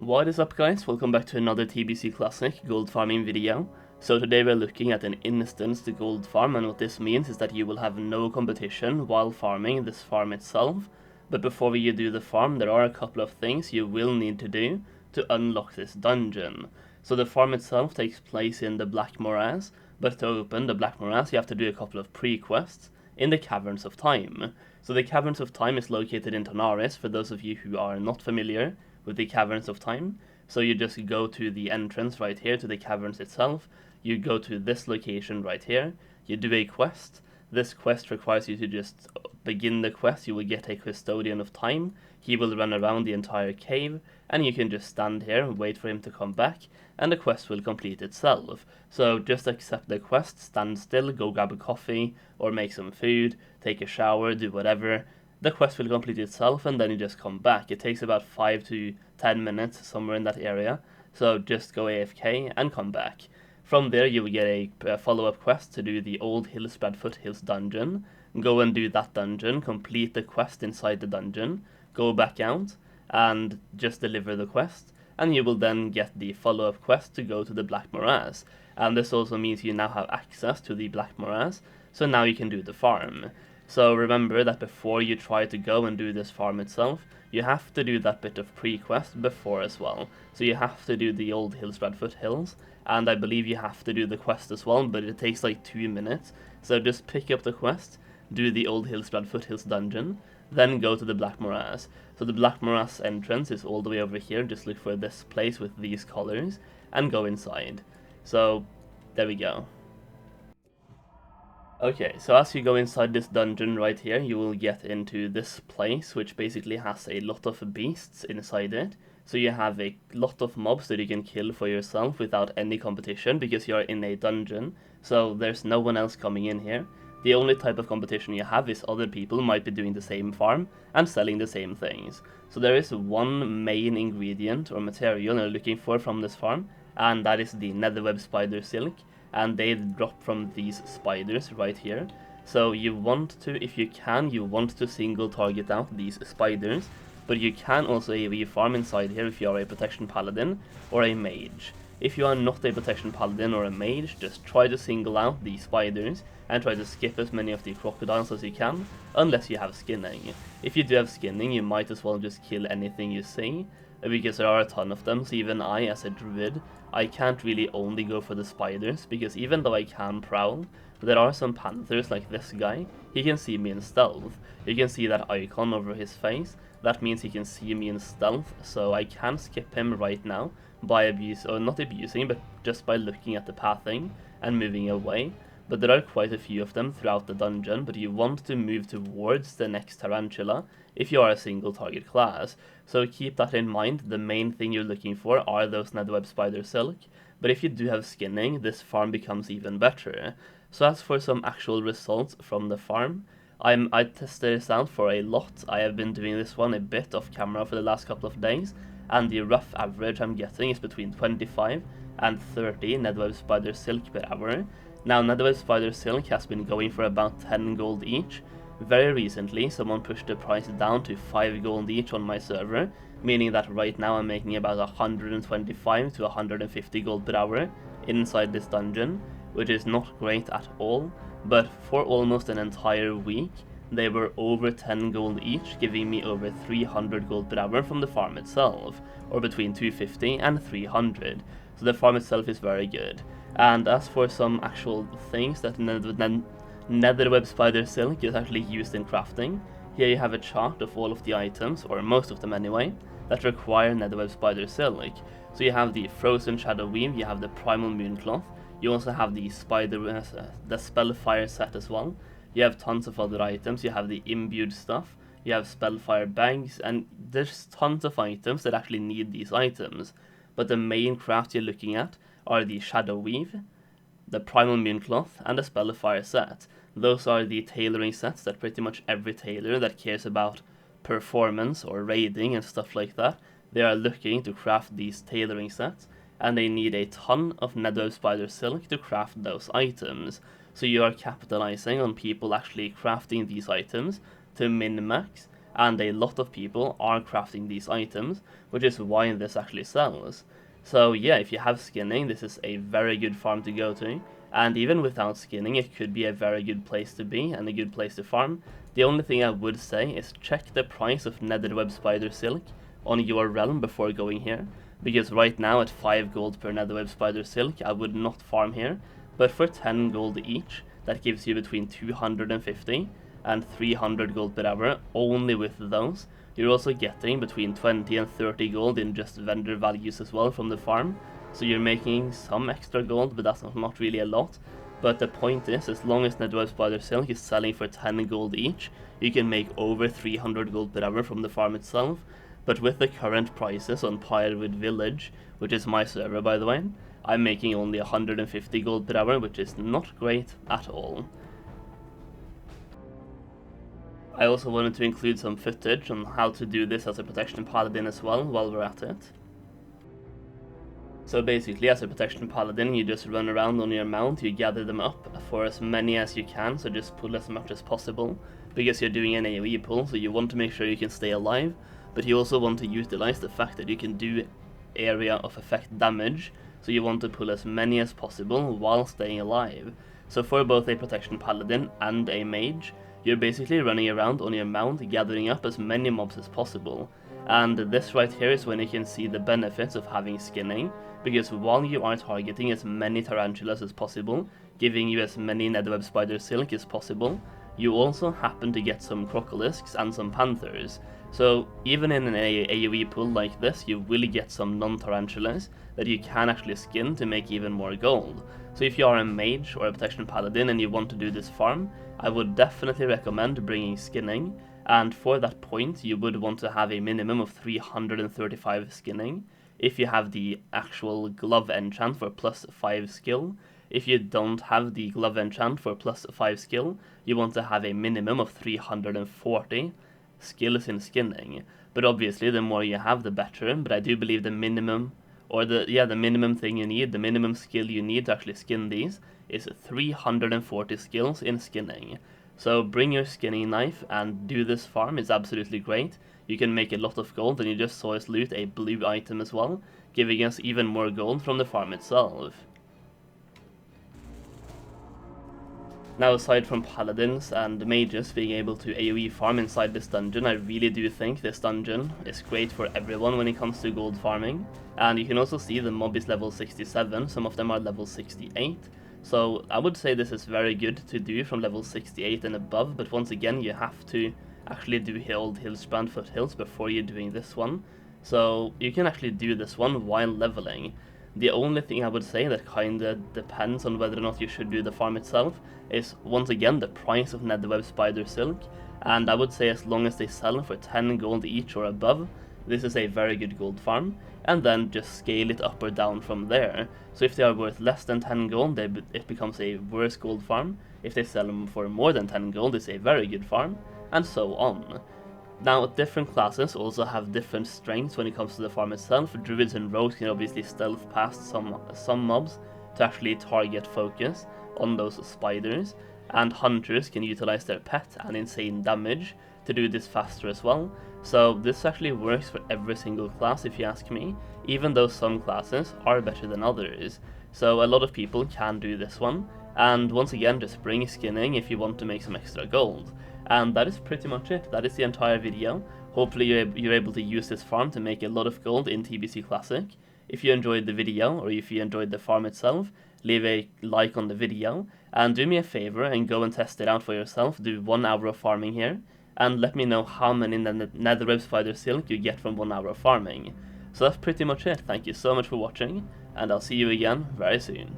What is up guys, welcome back to another TBC classic gold farming video. So today we're looking at an instanced gold farm, and what this means is that you will have no competition while farming this farm itself. But before you do the farm, there are a couple of things you will need to do to unlock this dungeon. So the farm itself takes place in the Black Morass, but to open the Black Morass you have to do a couple of pre-quests in the Caverns of Time. So the Caverns of Time is located in Tonaris, for those of you who are not familiar with the Caverns of Time. So you just go to the entrance right here to the caverns itself, you go to this location right here, you do a quest. This quest requires you to just begin the quest. You will get a custodian of time, he will run around the entire cave, and you can just stand here and wait for him to come back, and the quest will complete itself. So just accept the quest, stand still, go grab a coffee, or make some food, take a shower, do whatever. The quest will complete itself, and then you just come back. It takes about 5 to 10 minutes, somewhere in that area, so just go AFK and come back. From there you will get a follow-up quest to do the Old Hillspread Foothills dungeon. Go and do that dungeon, complete the quest inside the dungeon, go back out, and just deliver the quest, and you will then get the follow-up quest to go to the Black Morass. And this also means you now have access to the Black Morass, so now you can do the farm. So remember that before you try to go and do this farm itself, you have to do that bit of pre-quest before as well. So you have to do the Old Hillspread Foothills, and I believe you have to do the quest as well, but it takes like 2 minutes. So just pick up the quest, do the Old Hillspread Foothills dungeon, then go to the Black Morass. So the Black Morass entrance is all the way over here, just look for this place with these colors, and go inside. So, there we go. Okay, so as you go inside this dungeon right here, you will get into this place, which basically has a lot of beasts inside it. So you have a lot of mobs that you can kill for yourself without any competition, because you're in a dungeon, so there's no one else coming in here. The only type of competition you have is other people might be doing the same farm and selling the same things. So there is one main ingredient or material you're looking for from this farm, and that is the Netherweb Spider Silk. And they drop from these spiders right here. So you want to, if you can, you want to single target out these spiders, but you can also AoE farm inside here if you are a protection paladin or a mage. If you are not a protection paladin or a mage, just try to single out these spiders and try to skip as many of the crocodiles as you can, unless you have skinning. If you do have skinning, you might as well just kill anything you see, because there are a ton of them. So even I, as a druid, I can't really only go for the spiders, because even though I can prowl, there are some panthers like this guy. He can see me in stealth. You can see that icon over his face. That means he can see me in stealth, so I can skip him right now by not abusing, but just by looking at the pathing and moving away. But there are quite a few of them throughout the dungeon, but you want to move towards the next tarantula if you are a single target class. So keep that in mind. The main thing you're looking for are those Netherweb Spider Silk, but if you do have skinning, this farm becomes even better. So as for some actual results from the farm, I tested this out for a lot. I have been doing this one a bit off camera for the last couple of days, and the rough average I'm getting is between 25 and 30 Netherweb Spider Silk per hour. Now, Netherweb Spider Silk has been going for about 10 gold each. Very recently, someone pushed the price down to 5 gold each on my server, meaning that right now I'm making about 125 to 150 gold per hour inside this dungeon, which is not great at all, but for almost an entire week, they were over 10 gold each, giving me over 300 gold per hour from the farm itself, or between 250 and 300, so the farm itself is very good. And as for some actual things that Netherweb Spider Silk is actually used in crafting, here you have a chart of all of the items, or most of them anyway, that require Netherweb Spider Silk. So you have the Frozen Shadow Weave, you have the Primal Mooncloth, you also have the the Spellfire set as well. You have tons of other items, you have the imbued stuff, you have Spellfire bags, and there's tons of items that actually need these items. But the main craft you're looking at are the Shadow Weave, the Primal Mooncloth, and the Spellfire set. Those are the tailoring sets that pretty much every tailor that cares about performance or raiding and stuff like that, they are looking to craft these tailoring sets, and they need a ton of Netherweb Spider Silk to craft those items. So you are capitalizing on people actually crafting these items to min-max, and a lot of people are crafting these items, which is why this actually sells. So yeah, if you have skinning, this is a very good farm to go to, and even without skinning, it could be a very good place to be and a good place to farm. The only thing I would say is check the price of Netherweb Spider Silk on your realm before going here, because right now at 5 gold per Netherweb Spider Silk, I would not farm here, but for 10 gold each, that gives you between 250 and 300 gold per hour. Only with those, you're also getting between 20 and 30 gold in just vendor values as well from the farm, so you're making some extra gold, but that's not really a lot. But the point is, as long as Netherweb Spider Silk is selling for 10 gold each, you can make over 300 gold per hour from the farm itself. But with the current prices on Pyrewood Village, which is my server by the way, I'm making only 150 gold per hour, which is not great at all. I also wanted to include some footage on how to do this as a protection paladin as well while we're at it. So basically, as a protection paladin, you just run around on your mount, you gather them up for as many as you can, so just pull as much as possible, because you're doing an AoE pull, so you want to make sure you can stay alive, but you also want to utilize the fact that you can do area of effect damage, so you want to pull as many as possible while staying alive. So for both a protection paladin and a mage, you're basically running around on your mount, gathering up as many mobs as possible. And this right here is when you can see the benefits of having skinning, because while you are targeting as many tarantulas as possible, giving you as many Netherweb Spider Silk as possible, you also happen to get some crocolisks and some panthers. So even in an AoE pool like this, you will get some non-tarantulas that you can actually skin to make even more gold. So if you are a mage or a protection paladin and you want to do this farm, I would definitely recommend bringing skinning, and for that point you would want to have a minimum of 335 skinning. If you have the actual glove enchant for plus 5 skill. If you don't have the glove enchant for plus 5 skill, you want to have a minimum of 340 skills in skinning. But obviously the more you have the better, but I do believe the minimum, or the minimum thing you need, the minimum skill you need to actually skin these is 340 skills in skinning. So bring your skinning knife and do this farm, it's absolutely great. You can make a lot of gold, and you just saw us loot a blue item as well, giving us even more gold from the farm itself. Now, aside from paladins and mages being able to AoE farm inside this dungeon, I really do think this dungeon is great for everyone when it comes to gold farming. And you can also see the mob is level 67, some of them are level 68. So I would say this is very good to do from level 68 and above, but once again you have to actually do Old Hillsbrand Foothills before you're doing this one. So you can actually do this one while leveling. The only thing I would say that kinda depends on whether or not you should do the farm itself is once again the price of Netherweb Spider Silk, and I would say as long as they sell for 10 gold each or above, this is a very good gold farm, and then just scale it up or down from there. So if they are worth less than 10 gold, it becomes a worse gold farm. If they sell them for more than 10 gold, it's a very good farm, and so on. Now, different classes also have different strengths when it comes to the farm itself. Druids and rogues can obviously stealth past some mobs to actually target focus on those spiders, and hunters can utilize their pet and insane damage to do this faster as well. So this actually works for every single class if you ask me, even though some classes are better than others. So a lot of people can do this one, and once again just bring skinning if you want to make some extra gold. And that is pretty much it. That is the entire video. Hopefully you're able to use this farm to make a lot of gold in TBC Classic. If you enjoyed the video, or if you enjoyed the farm itself, leave a like on the video, and do me a favor and go and test it out for yourself. Do 1 hour of farming here, and let me know how many Netherweb Spider Silk you get from 1 hour of farming. So that's pretty much it. Thank you so much for watching, and I'll see you again very soon.